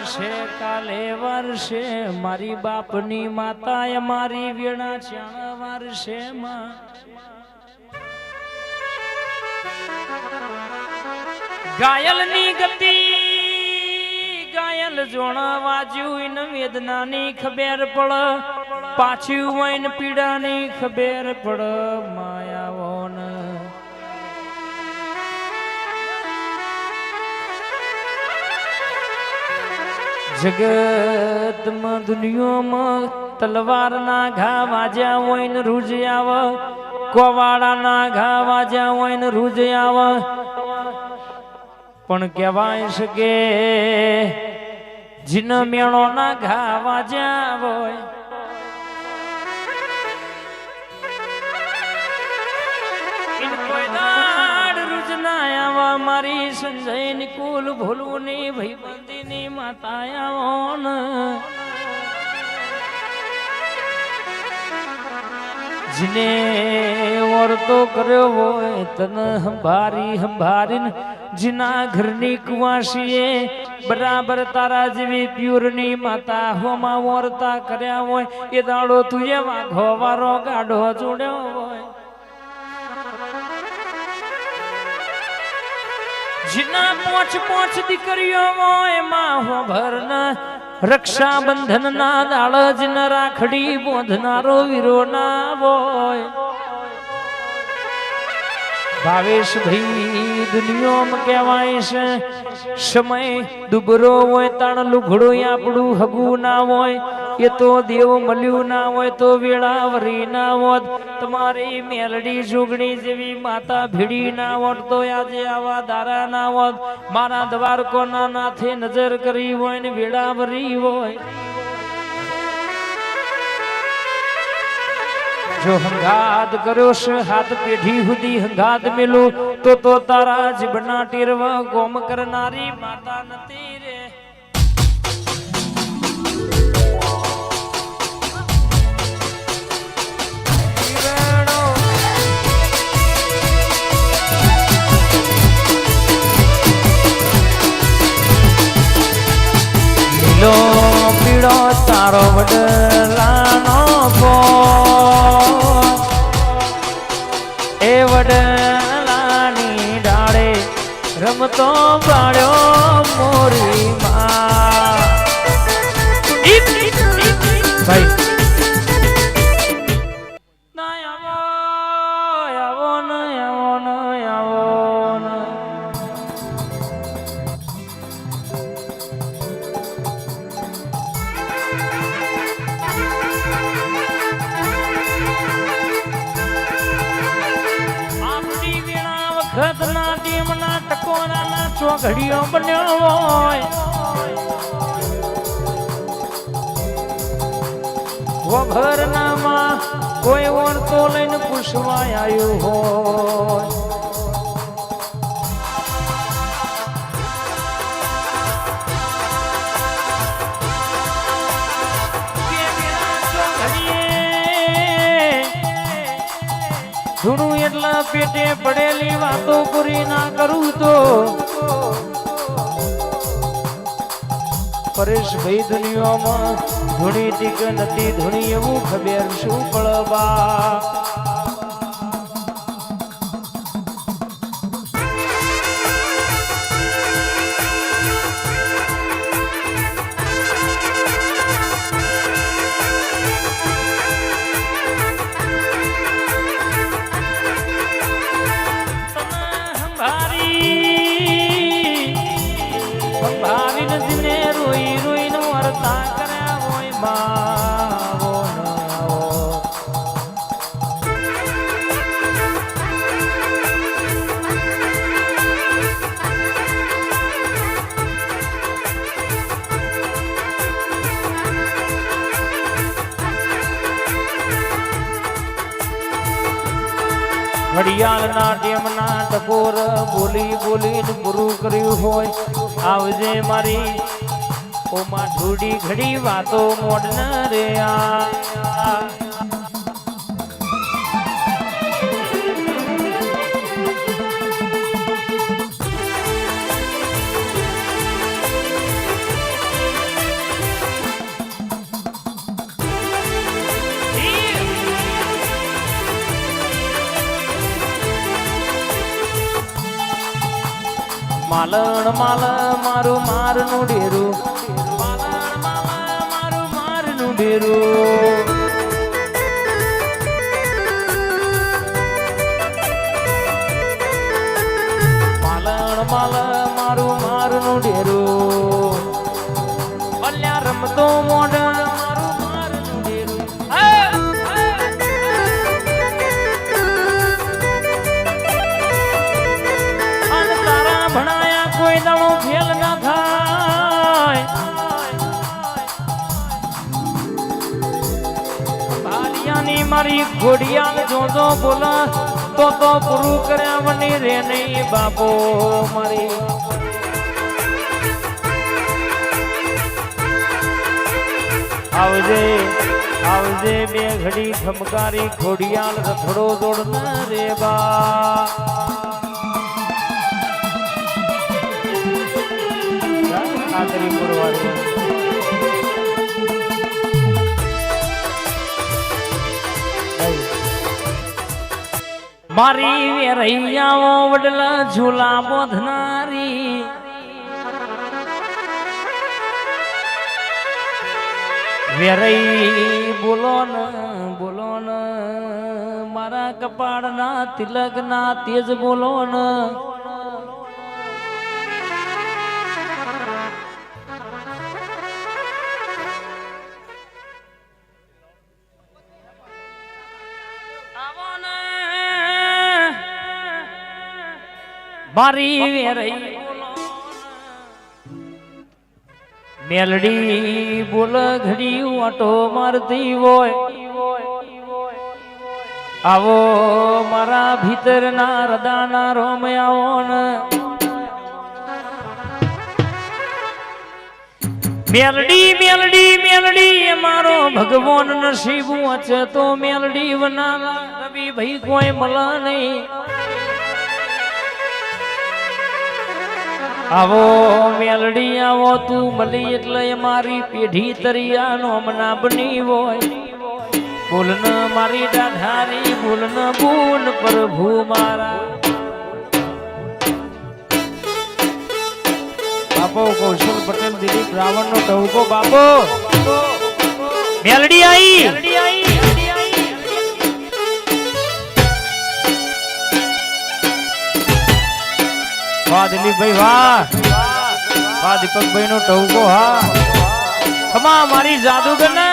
વર્ષે કાલે વર્ષે મારી બાપની માતાએ મારી વીણા ચાણ વર્ષે માં ગાયલની ગતિ ગાયલ જોણા વાજ્યું ન વેદનાની ખબર પડ પાછું વૈન પીડાની ખબર પડ માયાઓન જગતમાં દુનિયામાં તલવારના ઘા વાજ્યા હોય ને રૂજ આવ કોવાડાના ઘા વાજ્યા હોય ને રૂજ આવ પણ કહેવાય છે કે જીન મેળોના ઘા વાજ્યા હોય મારી સંજય નિકુલ ભૂલું ની ભાઈબંધી ની માતાયાઓન જીને વર્તો કર્યો હોય તને હંભારીને જીના ઘરની કુવાસીએ બરાબર તારા જેવી પ્યુરની માતા હોમાં વર્તા કર્યા હોય એ દાડો તું એવા ઘોવારો ગાઢો જોડ્યો હોય જીના પોચ દીકરીઓ હોય માં હો ભરના રક્ષાબંધન ના દાળ જ ન રાખડી બોંધનારો વીરો ના હોય ભાવેશ ભાઈ દુનિયામાં કહેવાય છે સમય દુબરો હોય તાણ લુઘડો આપણું હગું ના હોય એ તો દેવ મળ્યું ના હોય તો વેળાવરી ના હોત તમારી મેલડી જોગણી જેવી માતા ભીડી ના હોત તો આજે આવા દારા ના હોત મારા દ્વારકોના નાથે નજર કરી હોય ને વેળાવરી હોય જો હંગાત કર્યો છે હાથ પેઢી સુધી હંગાત મેલું તો તારા જીવના ટેરવા ગોમ કરનારી માતા નથી રે લીલો પીળો તારો વડલાનો એ વડલાની ડાળે રમતો બાળ્યો મોરી માં ભાઈ ચોઘડીઓ બન્યો હોય વઘરનામાં કોઈ વર્તો લઈને પૂછવા આવ્યું હોય ધૂણું એટલા પેટે પડેલી વાતો પૂરી ના કરું તો પરેશભાઈ દુનિયામાં ધૂણી ટીક નથી ધૂણી એવું ખબર શું પડવા ઘડિયાળ નાટ્યમના ટકોર બોલી બોલીને પૂરું કર્યું હોય આવજે મારી ઓમાં ઢૂડી ઘડી વાતો મોડન રે આ માલણ માલ મારું મારનું ડેરું માલણ માલ મારું મારનું ડેરું માલણ માલ મારું મારનું ડેરું અલ્યા રમતો મોઢ મારું મારનું ડેરું અને તારા ભણાયા કોઈ દાડો ફેલ ના થાય ભાલિયાની મારી ઘોડિયાલ જોજો બોલા તો પૂરું કર્યા વની રે નહીં બાપો મારી આવજે આવજે બે ઘડી ખમકારી ખોડિયાલ રખડો દોડ રે બા ખાતરી પુરવાડી મારી વેરૈયાઓ વડલા ઝૂલા બોધનારી વેરઈ બોલો ન મારા કપાળના તિલકના તેજ બોલો ન મારી વેરઈ મેલડી બોલ ઘડી વાટો મારતી હોય આવો મારા ભીતરના હૃદયના રોમયાઓ ને મેલડી મેલડી મેલડી મારો ભગવાન નસીબ વચ્ચે તો મેલડી વનાલા રવિ ભાઈ કોઈ મળે નહીં આવો મેલડી આવો તું મળી એટલે મારી પેઢી તરિયાનો મના બની હોય બોલન મારી ડાઢારી બોલન બોલ પ્રભુ મારા બાપો કૌશલ પટેલ દિલીપ રાવણ નો ટહુકો બાપો મેલડી આઈ વાહ દિલીપભાઈ વાહ દીપકભાઈ નો ટહુકો હા ખમા મારી જાદુગર ને